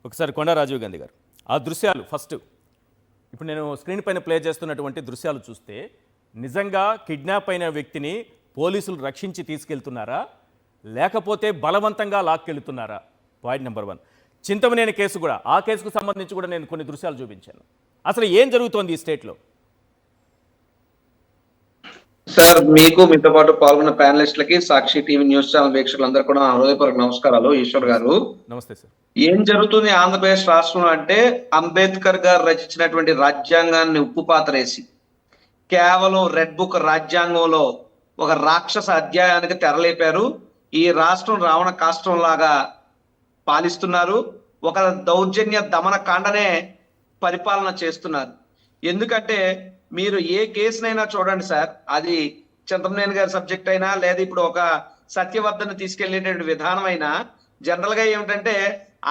ఒకసారి కొండా రాజీవ్ గాంధీ గారు ఆ దృశ్యాలు ఫస్ట్ ఇప్పుడు నేను స్క్రీన్ పైన ప్లే చేస్తున్నటువంటి దృశ్యాలు చూస్తే నిజంగా కిడ్నాప్ అయిన వ్యక్తిని పోలీసులు రక్షించి తీసుకెళ్తున్నారా లేకపోతే బలవంతంగా లాక్కెళ్తున్నారా? Point number 1. చింతమనేని కేసు కూడా, ఆ కేసుకు సంబంధించి కూడా నేను కొన్ని దృశ్యాలు చూపించాను. అసలు ఏం జరుగుతోంది ఈ స్టేట్లో? సార్, మీకు మీతో పాటు పాల్గొన్న ప్యానలిస్టులకి, సాక్షి టీవీ న్యూస్ ఛానల్ వీక్షకులందరూ కూడా హృదయపూర్వక నమస్కారాలు. ఈశ్వర్ గారు, నమస్తే సార్. ఏం జరుగుతుంది ఆంధ్రప్రదేశ్ రాష్ట్రంలో అంటే, అంబేద్కర్ గారు రచించినటువంటి రాజ్యాంగాన్ని ఉప్పుపాతరేసి కేవలం రెడ్ బుక్ రాజ్యాంగంలో ఒక రాక్షస అధ్యాయానికి తెరలేపారు. ఈ రాష్ట్రం రావణ కాష్టం లాగా పాలిస్తున్నారు. ఒక దౌర్జన్య దమన కాండనే పరిపాలన చేస్తున్నారు. ఎందుకంటే మీరు ఏ కేసునైనా చూడండి సార్, అది చింతమనేని గారి సబ్జెక్ట్ అయినా లేదా ఇప్పుడు ఒక సత్యవర్ధన్ తీసుకెళ్లేటువంటి విధానం అయినా, జనరల్ గా ఏమిటంటే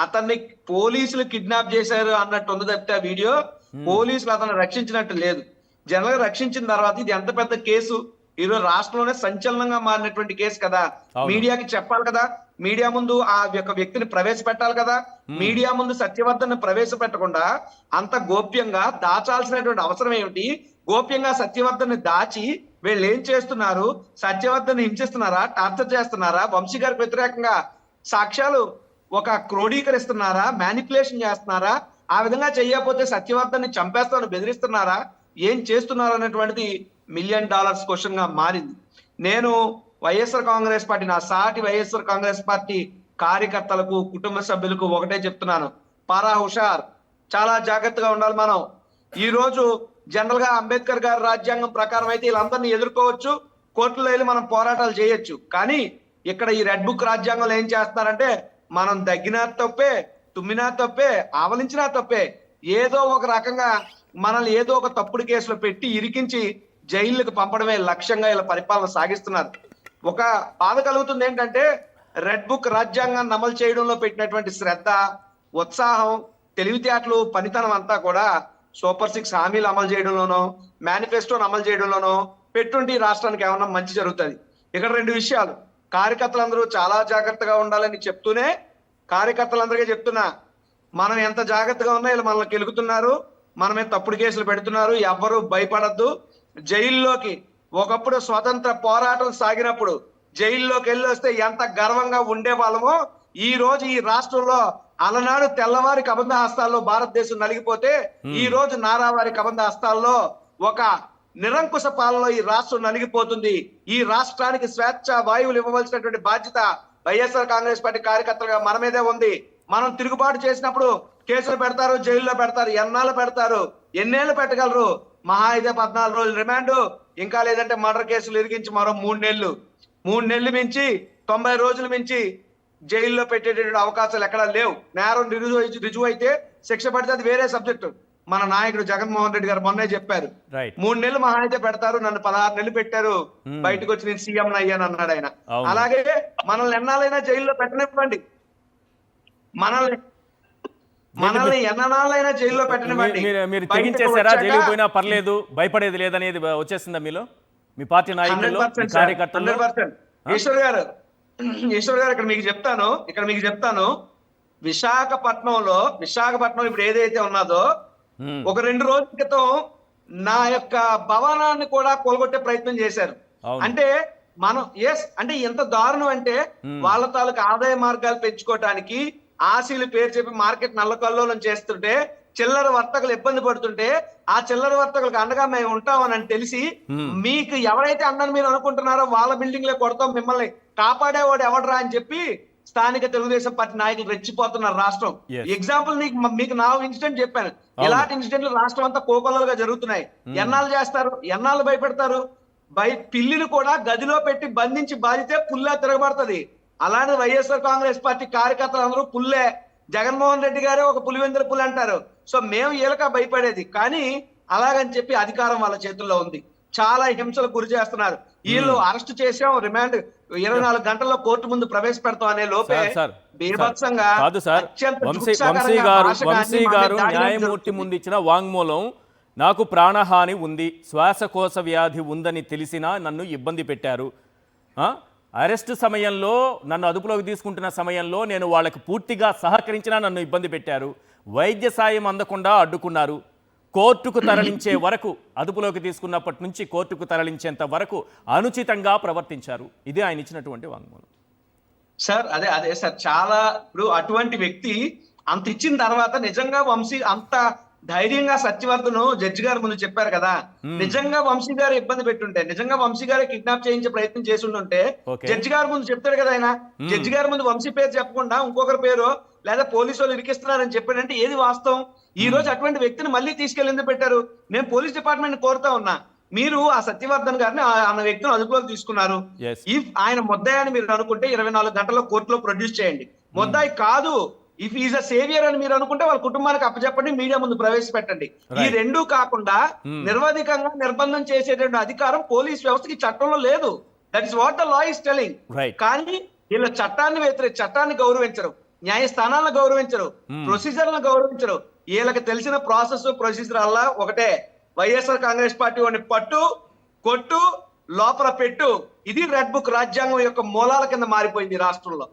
అతన్ని పోలీసులు కిడ్నాప్ చేశారు అన్నట్టు ఉంది తప్పితే ఆ వీడియో పోలీసులు అతన్ని రక్షించినట్టు లేదు. జనరల్ గా రక్షించిన తర్వాత ఇది ఎంత పెద్ద కేసు, ఈరోజు రాష్ట్రంలోనే సంచలనంగా మారినటువంటి కేసు కదా. మీడియాకి చెప్పాలి కదా, మీడియా ముందు ఆ యొక్క వ్యక్తిని ప్రవేశపెట్టాలి కదా. మీడియా ముందు సత్యవర్ధన్ ప్రవేశపెట్టకుండా అంత గోప్యంగా దాచాల్సినటువంటి అవసరం ఏమిటి? గోప్యంగా సత్యవర్ధన్ దాచి వీళ్ళు ఏం చేస్తున్నారు? సత్యవర్ధన్ హింసిస్తున్నారా, టార్చర్ చేస్తున్నారా, వంశీ గారికి వ్యతిరేకంగా సాక్ష్యాలు ఒక క్రోడీకరిస్తున్నారా, మ్యానిపులేషన్ చేస్తున్నారా? ఆ విధంగా చేయకపోతే సత్యవర్ధన్ చంపేస్తామని బెదిరిస్తున్నారా? ఏం చేస్తున్నారు అనేటువంటిది $1 మిలియన్ క్వశ్చన్ గా మారింది. నేను వైఎస్ఆర్ కాంగ్రెస్ పార్టీ, నా సాటి వైఎస్ఆర్ కాంగ్రెస్ పార్టీ కార్యకర్తలకు, కుటుంబ సభ్యులకు ఒకటే చెప్తున్నాను, పారా హుషార్, చాలా జాగ్రత్తగా ఉండాలి. మనం ఈ రోజు జనరల్ గా అంబేద్కర్ గారి రాజ్యాంగం ప్రకారం అయితే వీళ్ళందరినీ ఎదుర్కోవచ్చు, కోర్టులో వెళ్ళి మనం పోరాటాలు చేయొచ్చు. కానీ ఇక్కడ ఈ రెడ్ బుక్ రాజ్యాంగంలో ఏం చేస్తున్నారంటే, మనం దగ్గినా తప్పే, తుమ్మినా తప్పే, ఆవలించినా తప్పే, ఏదో ఒక రకంగా మనల్ని ఏదో ఒక తప్పుడు కేసులో పెట్టి ఇరికించి జైళ్ళకు పంపడమే లక్ష్యంగా ఇలా పరిపాలన సాగిస్తున్నారు. ఒక బాధ కలుగుతుంది ఏంటంటే, రెడ్ బుక్ రాజ్యాంగాన్ని అమలు చేయడంలో పెట్టినటువంటి శ్రద్ధ, ఉత్సాహం, తెలివితేటలు, పనితనం అంతా కూడా సూపర్ 6 హామీలు అమలు చేయడంలోనో, మేనిఫెస్టోను అమలు చేయడంలోనో పెట్టుండి రాష్ట్రానికి ఏమన్నా మంచి జరుగుతుంది. ఇక్కడ 2 విషయాలు, కార్యకర్తలందరూ చాలా జాగ్రత్తగా ఉండాలని చెప్తూనే, కార్యకర్తలందరికీ చెప్తున్నా, మనం ఎంత జాగ్రత్తగా ఉన్నా ఇలా మనల్ని కెలుగుతున్నారు, మనమే తప్పుడు కేసులు పెడుతున్నారు. ఎవ్వరూ భయపడద్దు. జైల్లోకి ఒకప్పుడు స్వతంత్ర పోరాటం సాగినప్పుడు జైల్లోకి వెళ్ళి వస్తే ఎంత గర్వంగా ఉండే వాళ్ళమో, ఈ రోజు ఈ రాష్ట్రంలో అలనాడు తెల్లవారి కబంధ హస్తాల్లో భారతదేశం నలిగిపోతే, ఈ రోజు నారావారి కబంధ హస్తాల్లో ఒక నిరంకుశ పాలనలో ఈ రాష్ట్రం నలిగిపోతుంది. ఈ రాష్ట్రానికి స్వేచ్ఛ వాయువులు ఇవ్వవలసినటువంటి బాధ్యత వైఎస్ఆర్ కాంగ్రెస్ పార్టీ కార్యకర్తలుగా మన మీదే ఉంది. మనం తిరుగుబాటు చేసినప్పుడు కేసులు పెడతారు, జైల్లో పెడతారు. ఎన్నాళ్ళు పెడతారు? ఎన్నేళ్ళు పెట్టగలరు? మహా అయితే 14 రోజులు రిమాండ్, ఇంకా లేదంటే మర్డర్ కేసులు ఇరిగించి మరో 3 నెలలు. 3 నెలలు మించి 90 రోజులు మించి జైల్లో పెట్టేటటువంటి అవకాశాలు ఎక్కడా లేవు. నేరం రుజువు అయితే శిక్ష పడితే అది వేరే సబ్జెక్టు. మన నాయకుడు జగన్మోహన్ రెడ్డి గారు మొన్నే చెప్పారు, 3 నెలలు మహా అయితే పెడతారు, నన్ను 16 నెలలు పెట్టారు, బయటకు వచ్చి నేను సీఎం అయ్యాను అన్నాడు ఆయన. అలాగే మనల్ని ఎన్నాళ్ళైనా జైల్లో పెట్టనివ్వండి, మనల్ని ఎన్నాళ్ళైనా జైల్లో పెట్టనివ్వండి. మీరు తెగించేశారా? జైలుకు పోయినా పర్లేదు, భయపడేది లేదనేది వచ్చేసిందా మీలో, మీ పార్టీ నాయకులు, కార్యకర్తలు? 100%. ఈశ్వర్ గారు ఇక్కడ మీకు చెప్తాను, విశాఖపట్నం ఇప్పుడు ఏదైతే ఉన్నదో, ఒక 2 రోజుల క్రితం నా యొక్క భవనాన్ని కూడా కొలగొట్టే ప్రయత్నం చేశారు. అంటే మనం అంటే ఎంత దారుణం అంటే, వాళ్ళ తాలూకు ఆదాయ మార్గాలు పెంచుకోవటానికి ఆశీలు పేరు చెప్పి మార్కెట్ నల్లకల్లోలం చేస్తుంటే, చిల్లర వర్తకులు ఇబ్బంది పడుతుంటే, ఆ చిల్లర వర్తకులకు అండగా మేము ఉంటామని తెలిసి, మీకు ఎవరైతే అండని మీరు అనుకుంటున్నారో వాళ్ళ బిల్డింగ్ లో కొడతాం, మిమ్మల్ని కాపాడేవాడు ఎవడరా అని చెప్పి స్థానిక తెలుగుదేశం పార్టీ నాయకులు రెచ్చిపోతున్నారు రాష్ట్రం. ఎగ్జాంపుల్ మీకు నా ఇన్సిడెంట్ చెప్పాను. ఇలాంటి ఇన్సిడెంట్లు రాష్ట్రం అంతా కోకొల్లలుగా జరుగుతున్నాయి. ఎన్నాళ్ళు చేస్తారు? ఎన్నాళ్ళు భయపెడతారు? పిల్లిని కూడా గదిలో పెట్టి బంధించి బాధితే పుల్లే తిరగబడుతుంది. అలానే వైఎస్ఆర్ కాంగ్రెస్ పార్టీ కార్యకర్తలు అందరూ పుల్లే. జగన్మోహన్ రెడ్డి గారే ఒక పులివెందుల పులి అంటారు. సో మేము వీళ్ళక భయపడేది, కానీ అలాగని చెప్పి అధికారం వాళ్ళ చేతుల్లో ఉంది. చాలా హింసలకు గురి చేస్తున్నారు. వీళ్ళు అరెస్ట్ చేసాం, రిమాండ్ 24 గంటల్లో కోర్టు ముందు ప్రవేశపెడతాం అనే లోపే బీభత్సంగా, వంశీ గారు న్యాయమూర్తి ముందు ఇచ్చిన వాంగ్మూలం, నాకు ప్రాణహాని ఉంది, శ్వాసకోశ వ్యాధి ఉందని తెలిసినా నన్ను ఇబ్బంది పెట్టారు, అరెస్టు సమయంలో నన్ను అదుపులోకి తీసుకుంటున్న సమయంలో నేను వాళ్ళకి పూర్తిగా సహకరించినా నన్ను ఇబ్బంది పెట్టారు, వైద్య సాయం అందకుండా అడ్డుకున్నారు, కోర్టుకు తరలించే వరకు అదుపులోకి తీసుకున్నప్పటి నుంచి కోర్టుకు తరలించేంత వరకు అనుచితంగా ప్రవర్తించారు. ఇదే ఆయన ఇచ్చినటువంటి వాంగ్మూలం. సార్ అదే అదే సార్, చాలా ఇప్పుడు అటువంటి వ్యక్తి అంత ఇచ్చిన తర్వాత నిజంగా వంశీ అంత ధైర్యంగా సత్యవర్ధన్ జడ్జి గారి ముందు చెప్పారు కదా, నిజంగా వంశీ గారు ఇబ్బంది పెట్టుంటే, నిజంగా వంశీ గారి కిడ్నాప్ చేయించే ప్రయత్నం చేసి ఉంటే జడ్జి గారి ముందు చెప్తాడు కదా ఆయన. జడ్జి గారి ముందు వంశీ పేరు చెప్పకుండా ఇంకొకరి పేరు లేదా పోలీసు వాళ్ళు ఇరికిస్తున్నారని చెప్పాడంటే ఏది వాస్తవం? ఈ రోజు అటువంటి వ్యక్తిని మళ్ళీ తీసుకెళ్ళి ఎందుకు పెట్టారు? నేను పోలీస్ డిపార్ట్మెంట్ కోరుతా ఉన్నా, మీరు ఆ సత్యవర్ధన్ గారిని అన్న వ్యక్తిని అదుపులోకి తీసుకున్నారు. ఇఫ్ ఆయన ముద్దాయి అని మీరు అనుకుంటే 24 గంటల్లో కోర్టులో ప్రొడ్యూస్ చేయండి. ముద్దాయి కాదు, ఇఫ్ ఈజ్ అ సేవియర్ అని మీరు అనుకుంటే వాళ్ళ కుటుంబానికి అప్పచెప్పండి, మీడియా ముందు ప్రవేశపెట్టండి. ఈ రెండూ కాకుండా నిర్వాధికంగా నిర్బంధం చేసేటువంటి అధికారం పోలీస్ వ్యవస్థకి చట్టంలో లేదు. That is what the law is telling. కానీ వీళ్ళ చట్టాన్ని గౌరవించరు, న్యాయస్థానాలను గౌరవించరు, ప్రొసీజర్లను గౌరవించరు. వీళ్ళకి తెలిసిన ప్రాసెస్ ప్రొసీజర్ అలా ఒకటే, వైఎస్ఆర్ కాంగ్రెస్ పార్టీ వాడిని పట్టు, కొట్టు, లోపల పెట్టు. ఇది రెడ్ బుక్ రాజ్యాంగం యొక్క మూలాల కింద మారిపోయింది రాష్ట్రంలో.